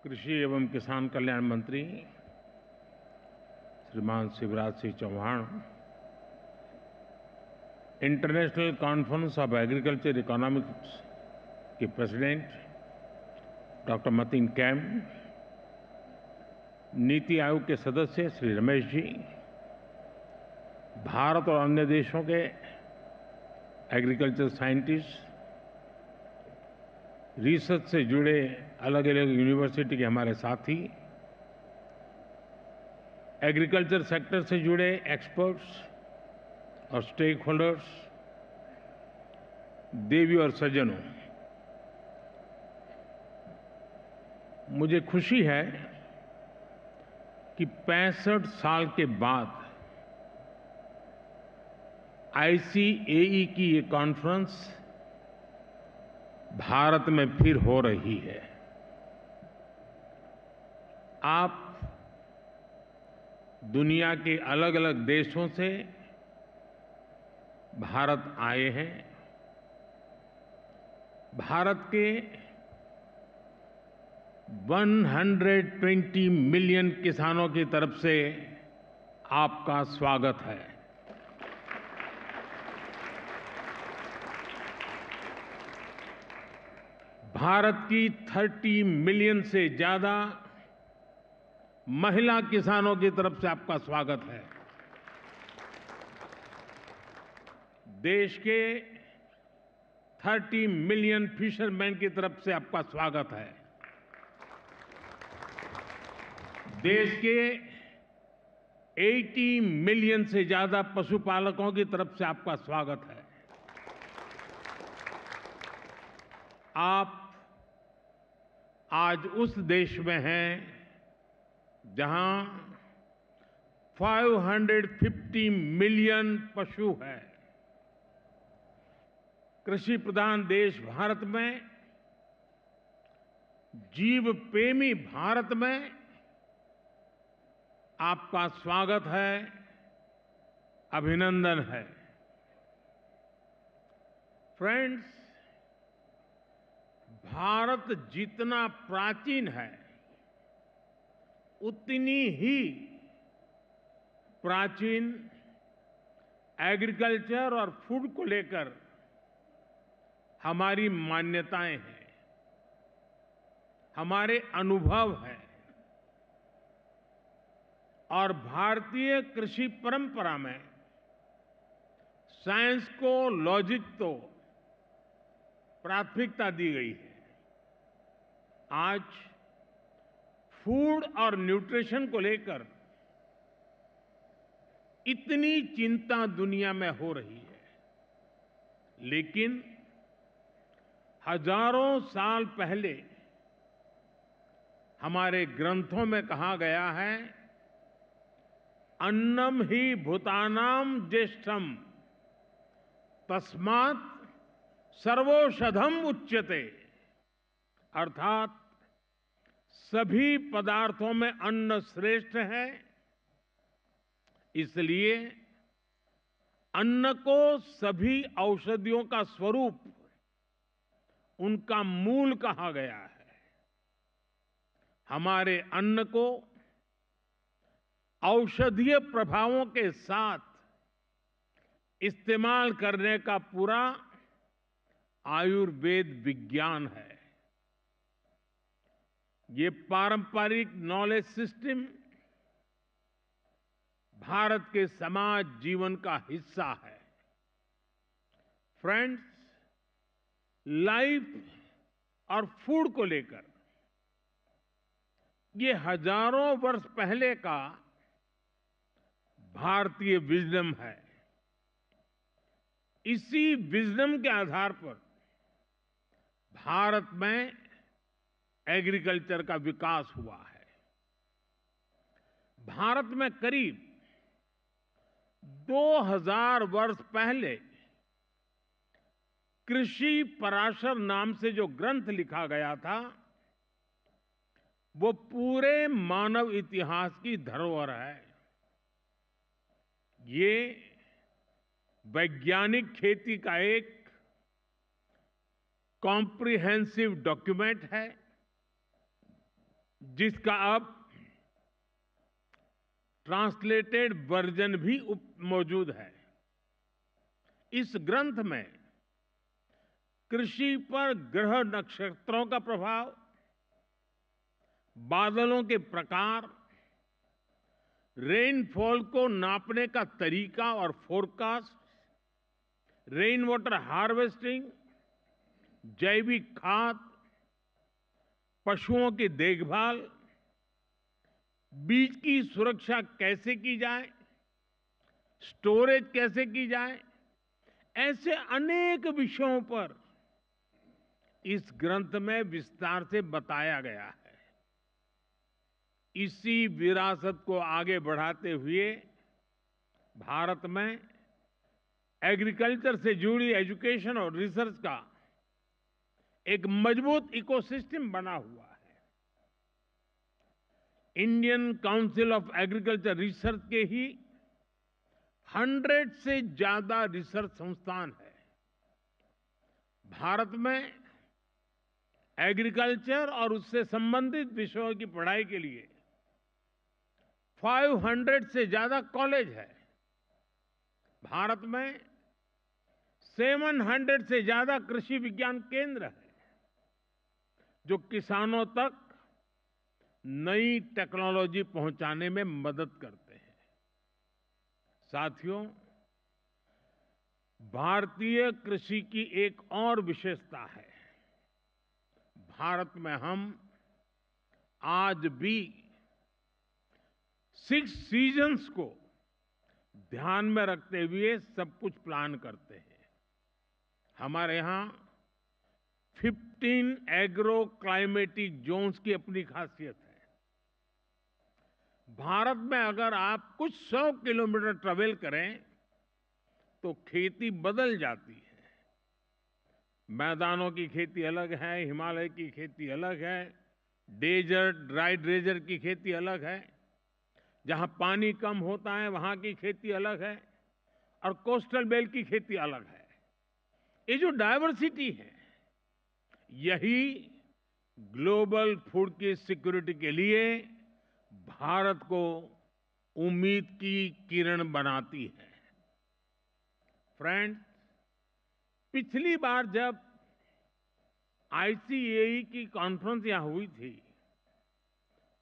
कृषि एवं किसान कल्याण मंत्री श्रीमान Shivraj Singh Chouhan, international conference of agriculture economics के president doctor Matin Qaim, NITI Aayog के सदस्य श्री रमेश जी, भारत और अन्य देशों के एग्रीकल्चर साइंटिस्ट, रिसर्च से जुड़े अलग अलग यूनिवर्सिटी के हमारे साथी, एग्रीकल्चर सेक्टर से जुड़े एक्सपर्ट्स और स्टेक होल्डर्स, देवी और सज्जनों, मुझे खुशी है कि 65 साल के बाद आईसीएई की ये कॉन्फ्रेंस भारत में फिर हो रही है। आप दुनिया के अलग अलग देशों से भारत आए हैं। भारत के 120 मिलियन किसानों की तरफ से आपका स्वागत है। भारत की 30 मिलियन से ज्यादा महिला किसानों की तरफ से आपका स्वागत है। देश के 30 मिलियन फिशरमैन की तरफ से आपका स्वागत है। देश के 80 मिलियन से ज्यादा पशुपालकों की तरफ से आपका स्वागत है। आप आज उस देश में हैं जहां 550 मिलियन पशु हैं। कृषि प्रधान देश भारत में, जीव प्रेमी भारत में आपका स्वागत है, अभिनंदन है। फ्रेंड्स, भारत जितना प्राचीन है उतनी ही प्राचीन एग्रीकल्चर और फूड को लेकर हमारी मान्यताएं हैं, हमारे अनुभव हैं। और भारतीय कृषि परंपरा में साइंस को, लॉजिक को प्राथमिकता दी गई है। आज फूड और न्यूट्रिशन को लेकर इतनी चिंता दुनिया में हो रही है, लेकिन हजारों साल पहले हमारे ग्रंथों में कहा गया है, अन्नम ही भूतानाम ज्येष्ठम तस्मात् सर्वौषधम उच्यते। अर्थात सभी पदार्थों में अन्न श्रेष्ठ है, इसलिए अन्न को सभी औषधियों का स्वरूप, उनका मूल कहा गया है। हमारे अन्न को औषधीय प्रभावों के साथ इस्तेमाल करने का पूरा आयुर्वेद विज्ञान है। ये पारंपरिक नॉलेज सिस्टम भारत के समाज जीवन का हिस्सा है। फ्रेंड्स, लाइफ और फूड को लेकर ये हजारों वर्ष पहले का भारतीय विजडम है। इसी विजडम के आधार पर भारत में एग्रीकल्चर का विकास हुआ है। भारत में करीब 2000 वर्ष पहले कृषि पराशर नाम से जो ग्रंथ लिखा गया था, वो पूरे मानव इतिहास की धरोहर है। ये वैज्ञानिक खेती का एक कॉम्प्रिहेंसिव डॉक्यूमेंट है। जिसका अब ट्रांसलेटेड वर्जन भी मौजूद है। इस ग्रंथ में कृषि पर ग्रह नक्षत्रों का प्रभाव, बादलों के प्रकार, रेनफॉल को नापने का तरीका और फोरकास्ट, रेन वाटर हार्वेस्टिंग, जैविक खाद, पशुओं की देखभाल, बीज की सुरक्षा कैसे की जाए, स्टोरेज कैसे की जाए, ऐसे अनेक विषयों पर इस ग्रंथ में विस्तार से बताया गया है। इसी विरासत को आगे बढ़ाते हुए भारत में एग्रीकल्चर से जुड़ी एजुकेशन और रिसर्च का एक मजबूत इकोसिस्टम बना हुआ है। Indian council of agriculture research के ही 100 से ज्यादा रिसर्च संस्थान है। भारत में एग्रीकल्चर और उससे संबंधित विषयों की पढ़ाई के लिए 500 से ज्यादा कॉलेज है। भारत में 700 से ज्यादा कृषि विज्ञान केंद्र है, जो किसानों तक नई टेक्नोलॉजी पहुंचाने में मदद करते हैं। साथियों, भारतीय कृषि की एक और विशेषता है। भारत में हम आज भी 6 सीजन्स को ध्यान में रखते हुए सब कुछ प्लान करते हैं। हमारे यहां 15 एग्रो क्लाइमेटिक जोन्स की अपनी खासियत है। भारत में अगर आप कुछ 100 किलोमीटर ट्रेवल करें तो खेती बदल जाती है। मैदानों की खेती अलग है, हिमालय की खेती अलग है, डेजर्ट ड्राई डेजर्ट की खेती अलग है, जहां पानी कम होता है वहां की खेती अलग है, और कोस्टल बेल्ट की खेती अलग है। ये जो डायवर्सिटी है, यही ग्लोबल फूड की सिक्योरिटी के लिए भारत को उम्मीद की किरण बनाती है। फ्रेंड्स, पिछली बार जब आईसीएई की कॉन्फ्रेंस यहां हुई थी,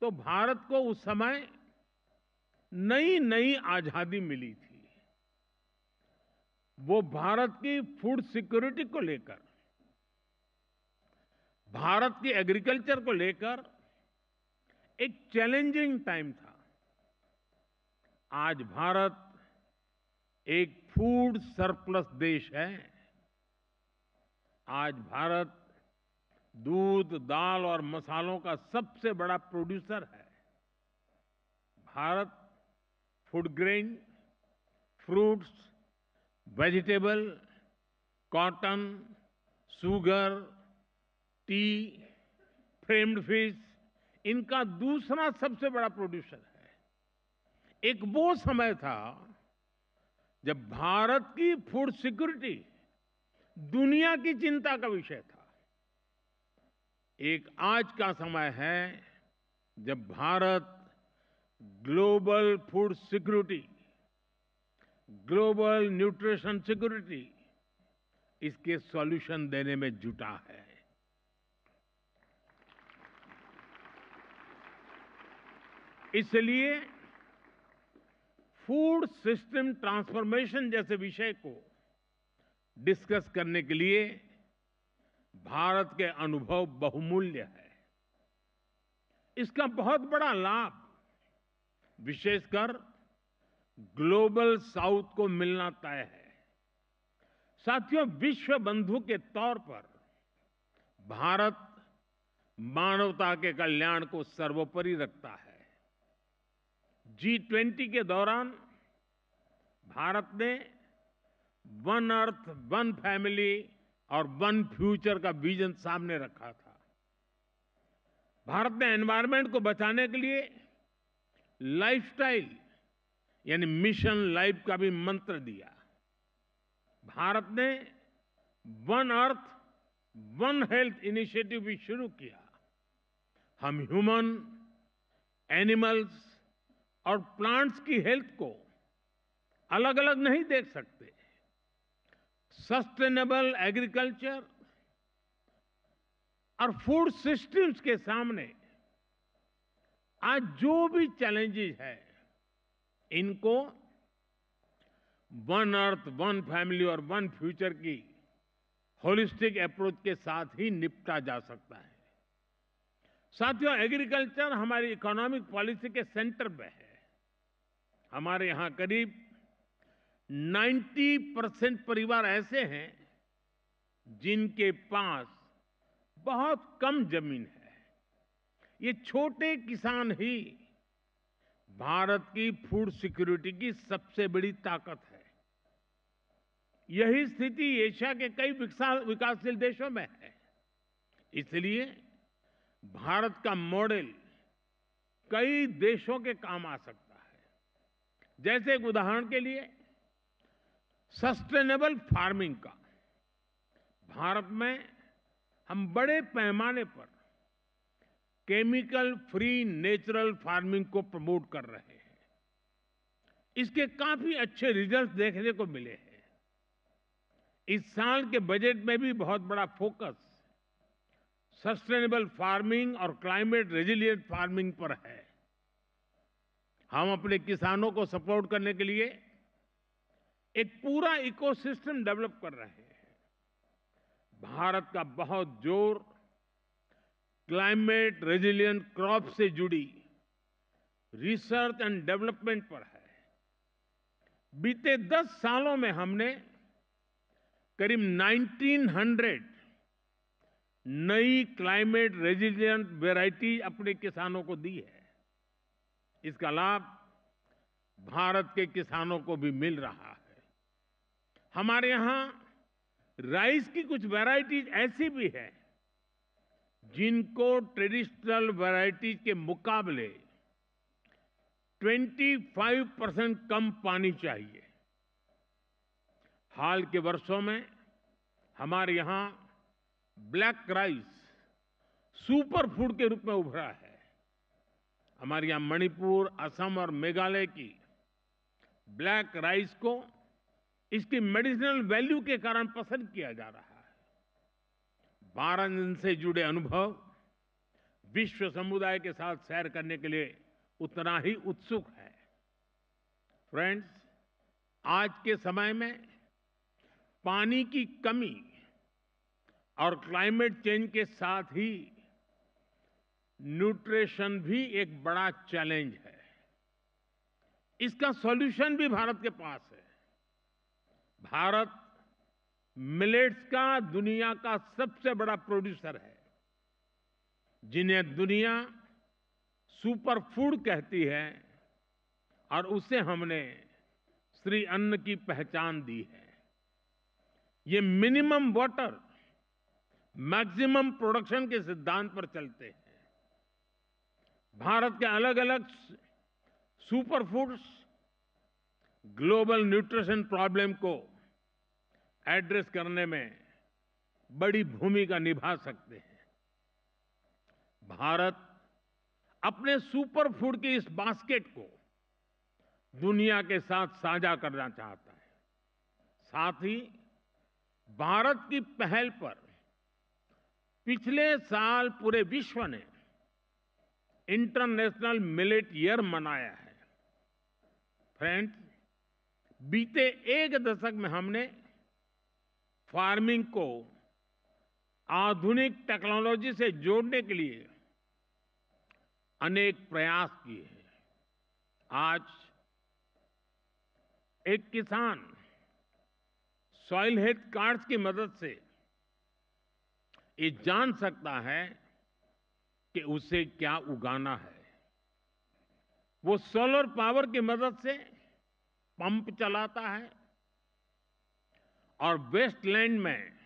तो भारत को उस समय नई नई आजादी मिली थी। वो भारत की फूड सिक्योरिटी को लेकर, भारत की एग्रीकल्चर को लेकर एक चैलेंजिंग टाइम था। आज भारत एक फूड सरप्लस देश है। आज भारत दूध, दाल और मसालों का सबसे बड़ा प्रोड्यूसर है। Bharat food grain, fruits, vegetable, cotton, sugar, T, framed fish, इनका दूसरा सबसे बड़ा प्रोड्यूसर है। एक वो समय था जब भारत की फूड सिक्योरिटी दुनिया की चिंता का विषय था। एक आज का समय है जब Bharat global food security, global nutrition security, इसके सॉल्यूशन देने में जुटा है। इसलिए फूड सिस्टम ट्रांसफॉर्मेशन जैसे विषय को डिस्कस करने के लिए भारत के अनुभव बहुमूल्य है। इसका बहुत बड़ा लाभ विशेषकर ग्लोबल साउथ को मिलना तय है। साथियों, विश्व बंधु के तौर पर भारत मानवता के कल्याण को सर्वोपरि रखता है। G20 के दौरान भारत ने वन अर्थ, वन फैमिली और वन फ्यूचर का विजन सामने रखा था। भारत ने एनवायरनमेंट को बचाने के लिए लाइफस्टाइल यानी मिशन लाइफ का भी मंत्र दिया। भारत ने one earth, one health initiative भी शुरू किया। हम ह्यूमन, एनिमल्स और प्लांट्स की हेल्थ को अलग अलग नहीं देख सकते। सस्टेनेबल एग्रीकल्चर और फूड सिस्टम्स के सामने आज जो भी चैलेंजेस है, इनको वन अर्थ, वन फैमिली और वन फ्यूचर की होलिस्टिक अप्रोच के साथ ही निपटा जा सकता है। साथियों, एग्रीकल्चर हमारी इकोनॉमिक पॉलिसी के सेंटर पे है। हमारे यहां करीब 90% परिवार ऐसे हैं जिनके पास बहुत कम जमीन है। ये छोटे किसान ही भारत की फूड सिक्योरिटी की सबसे बड़ी ताकत है। यही स्थिति एशिया के कई विकासशील देशों में है। इसलिए भारत का मॉडल कई देशों के काम आ सकता है। जैसे एक उदाहरण के लिए सस्टेनेबल फार्मिंग का। भारत में हम बड़े पैमाने पर केमिकल फ्री नेचुरल फार्मिंग को प्रमोट कर रहे हैं। इसके काफी अच्छे रिजल्ट देखने को मिले हैं। इस साल के बजट में भी बहुत बड़ा फोकस सस्टेनेबल फार्मिंग और क्लाइमेट रेजिलिएंट फार्मिंग पर है। हम अपने किसानों को सपोर्ट करने के लिए एक पूरा इकोसिस्टम डेवलप कर रहे हैं। भारत का बहुत जोर क्लाइमेट रेजिलिएंट क्रॉप से जुड़ी रिसर्च एंड डेवलपमेंट पर है। बीते 10 सालों में हमने करीब 1900 नई क्लाइमेट रेजिलिएंट वैरायटी अपने किसानों को दी है। इसका लाभ भारत के किसानों को भी मिल रहा है। हमारे यहां राइस की कुछ वैरायटीज ऐसी भी है जिनको ट्रेडिशनल वैरायटीज के मुकाबले 25% कम पानी चाहिए। हाल के वर्षों में हमारे यहां ब्लैक राइस सुपर फूड के रूप में उभरा है। हमारे यहां मणिपुर, असम और मेघालय की ब्लैक राइस को इसकी मेडिसिनल वैल्यू के कारण पसंद किया जा रहा है। भारत से जुड़े अनुभव विश्व समुदाय के साथ शेयर करने के लिए उतना ही उत्सुक है। फ्रेंड्स, आज के समय में पानी की कमी और क्लाइमेट चेंज के साथ ही न्यूट्रिशन भी एक बड़ा चैलेंज है। इसका सॉल्यूशन भी भारत के पास है। भारत मिलेट्स का दुनिया का सबसे बड़ा प्रोड्यूसर है, जिन्हें दुनिया सुपर फूड कहती है, और उसे हमने श्री अन्न की पहचान दी है। ये मिनिमम वाटर मैक्सिमम प्रोडक्शन के सिद्धांत पर चलते हैं। भारत के अलग अलग super foods global nutrition problem को एड्रेस करने में बड़ी भूमिका निभा सकते हैं। भारत अपने सुपर फूड की इस बास्केट को दुनिया के साथ साझा करना चाहता है। साथ ही भारत की पहल पर पिछले साल पूरे विश्व ने इंटरनेशनल मिलेट ईयर मनाया है। फ्रेंड्स, बीते एक दशक में हमने फार्मिंग को आधुनिक टेक्नोलॉजी से जोड़ने के लिए अनेक प्रयास किए हैं। आज एक किसान सॉइल हेल्थ कार्ड्स की मदद से ये जान सकता है कि उसे क्या उगाना है। वो सोलर पावर की मदद से पंप चलाता है और वेस्टलैंड में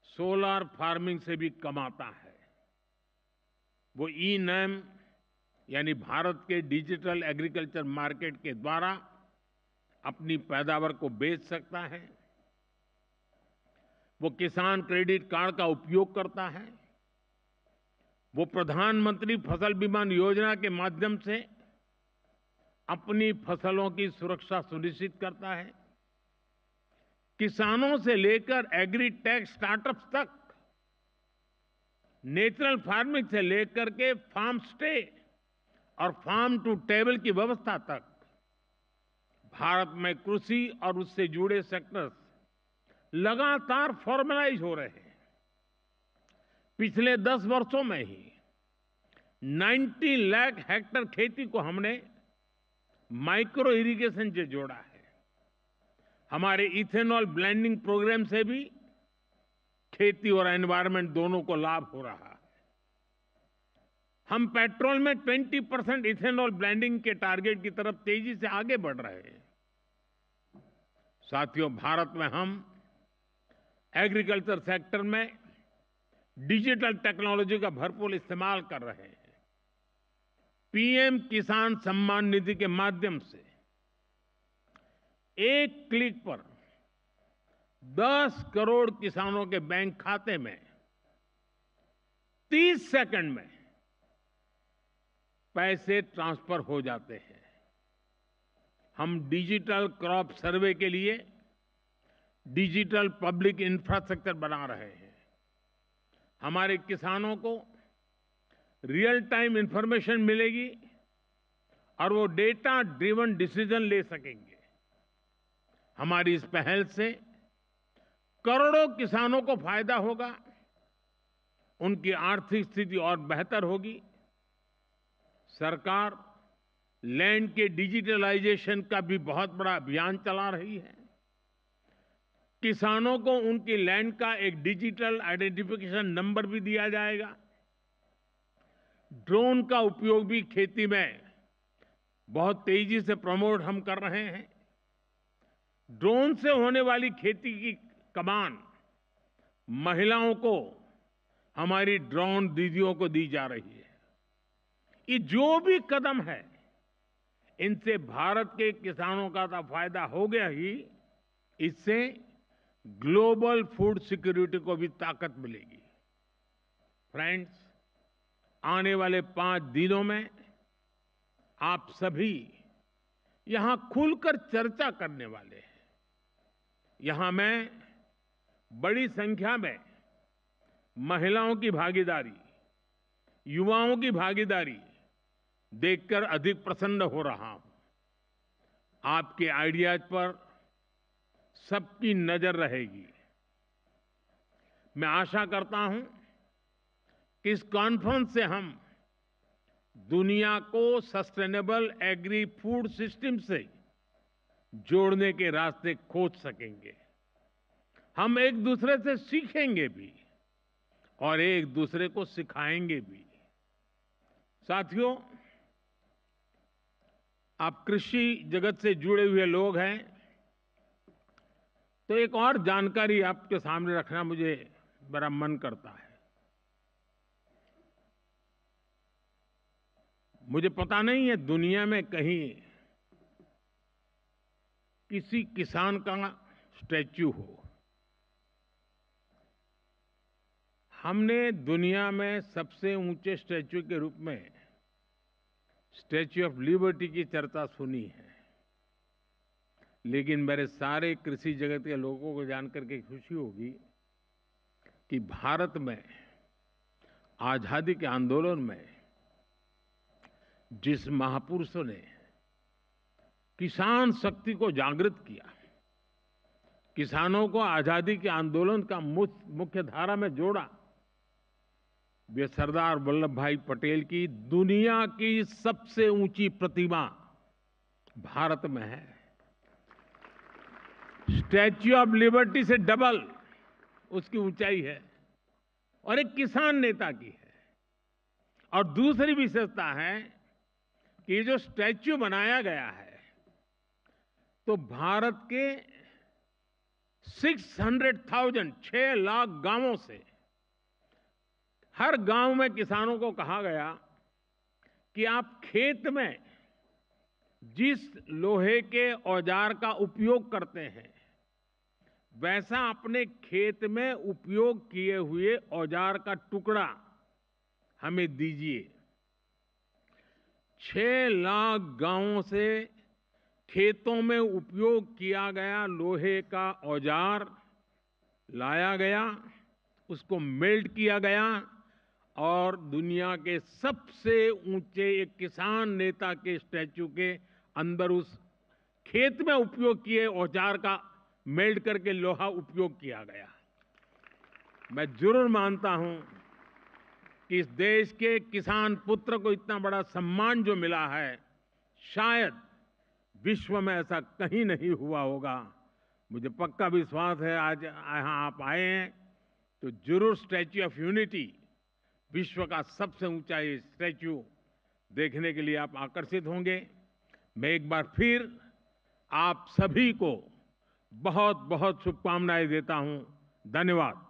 सोलर फार्मिंग से भी कमाता है। वो ई-नैम यानी भारत के डिजिटल एग्रीकल्चर मार्केट के द्वारा अपनी पैदावार को बेच सकता है। वो किसान क्रेडिट कार्ड का उपयोग करता है। वो प्रधानमंत्री फसल बीमा योजना के माध्यम से अपनी फसलों की सुरक्षा सुनिश्चित करता है। किसानों से लेकर एग्री टेक स्टार्टअप्स तक, नेचुरल फार्मिंग से लेकर के फार्म स्टे और फार्म टू टेबल की व्यवस्था तक भारत में कृषि और उससे जुड़े सेक्टर्स लगातार फॉर्मलाइज हो रहे हैं। पिछले 10 वर्षों में ही 90 लाख हेक्टेयर खेती को हमने माइक्रो इरिगेशन से जोड़ा है। हमारे इथेनॉल ब्लेंडिंग प्रोग्राम से भी खेती और एनवायरनमेंट दोनों को लाभ हो रहा है। हम पेट्रोल में 20% इथेनॉल ब्लेंडिंग के टारगेट की तरफ तेजी से आगे बढ़ रहे हैं। साथियों, भारत में हम एग्रीकल्चर सेक्टर में डिजिटल टेक्नोलॉजी का भरपूर इस्तेमाल कर रहे हैं। पीएम किसान सम्मान निधि के माध्यम से एक क्लिक पर 10 करोड़ किसानों के बैंक खाते में 30 सेकंड में पैसे ट्रांसफर हो जाते हैं। हम डिजिटल क्रॉप सर्वे के लिए डिजिटल पब्लिक इंफ्रास्ट्रक्चर बना रहे हैं। हमारे किसानों को रियल टाइम इंफॉर्मेशन मिलेगी और वो डेटा ड्रिवन डिसीजन ले सकेंगे। हमारी इस पहल से करोड़ों किसानों को फायदा होगा, उनकी आर्थिक स्थिति और बेहतर होगी। सरकार लैंड के डिजिटलाइजेशन का भी बहुत बड़ा अभियान चला रही है। किसानों को उनकी लैंड का एक डिजिटल आइडेंटिफिकेशन नंबर भी दिया जाएगा। ड्रोन का उपयोग भी खेती में बहुत तेजी से प्रमोट हम कर रहे हैं। ड्रोन से होने वाली खेती की कमान महिलाओं को, हमारी ड्रोन दीदियों को दी जा रही है। ये जो भी कदम है, इनसे भारत के किसानों का तो फायदा हो गया ही, इससे ग्लोबल फूड सिक्योरिटी को भी ताकत मिलेगी। फ्रेंड्स, आने वाले 5 दिनों में आप सभी यहां खुलकर चर्चा करने वाले हैं। यहां मैं बड़ी संख्या में महिलाओं की भागीदारी, युवाओं की भागीदारी देखकर अधिक प्रसन्न हो रहा हूं। आपके आइडियाज पर सबकी नजर रहेगी। मैं आशा करता हूं कि इस कॉन्फ्रेंस से हम दुनिया को सस्टेनेबल एग्री फूड सिस्टम से जोड़ने के रास्ते खोज सकेंगे। हम एक दूसरे से सीखेंगे भी और एक दूसरे को सिखाएंगे भी। साथियों, आप कृषि जगत से जुड़े हुए लोग हैं, तो एक और जानकारी आपके सामने रखना मुझे बड़ा मन करता है। मुझे पता नहीं है दुनिया में कहीं किसी किसान का स्टैच्यू हो। हमने दुनिया में सबसे ऊंचे स्टैच्यू के रूप में स्टैच्यू ऑफ लिबर्टी की चर्चा सुनी है, लेकिन मेरे सारे कृषि जगत के लोगों को जानकर के खुशी होगी कि भारत में आजादी के आंदोलन में जिस महापुरुषों ने किसान शक्ति को जागृत किया, किसानों को आजादी के आंदोलन का मुख्य धारा में जोड़ा, वे सरदार वल्लभ भाई पटेल की दुनिया की सबसे ऊंची प्रतिमा भारत में है। स्टैच्यू ऑफ लिबर्टी से डबल उसकी ऊंचाई है और एक किसान नेता की है। और दूसरी विशेषता है कि ये जो स्टैच्यू बनाया गया है, तो भारत के 600,000 6 लाख गांवों से हर गांव में किसानों को कहा गया कि आप खेत में जिस लोहे के औजार का उपयोग करते हैं, वैसा अपने खेत में उपयोग किए हुए औजार का टुकड़ा हमें दीजिए। 6 लाख गांवों से खेतों में उपयोग किया गया लोहे का औजार लाया गया, उसको मेल्ट किया गया और दुनिया के सबसे ऊंचे एक किसान नेता के स्टैच्यू के अंदर उस खेत में उपयोग किए औजार का मेल्ट करके लोहा उपयोग किया गया। मैं जरूर मानता हूं कि इस देश के किसान पुत्र को इतना बड़ा सम्मान जो मिला है, शायद विश्व में ऐसा कहीं नहीं हुआ होगा। मुझे पक्का विश्वास है आज यहाँ आप आए हैं तो जरूर स्टैच्यू ऑफ यूनिटी, विश्व का सबसे ऊंचा ये स्टैच्यू देखने के लिए आप आकर्षित होंगे। मैं एक बार फिर आप सभी को बहुत बहुत शुभकामनाएं देता हूं। धन्यवाद।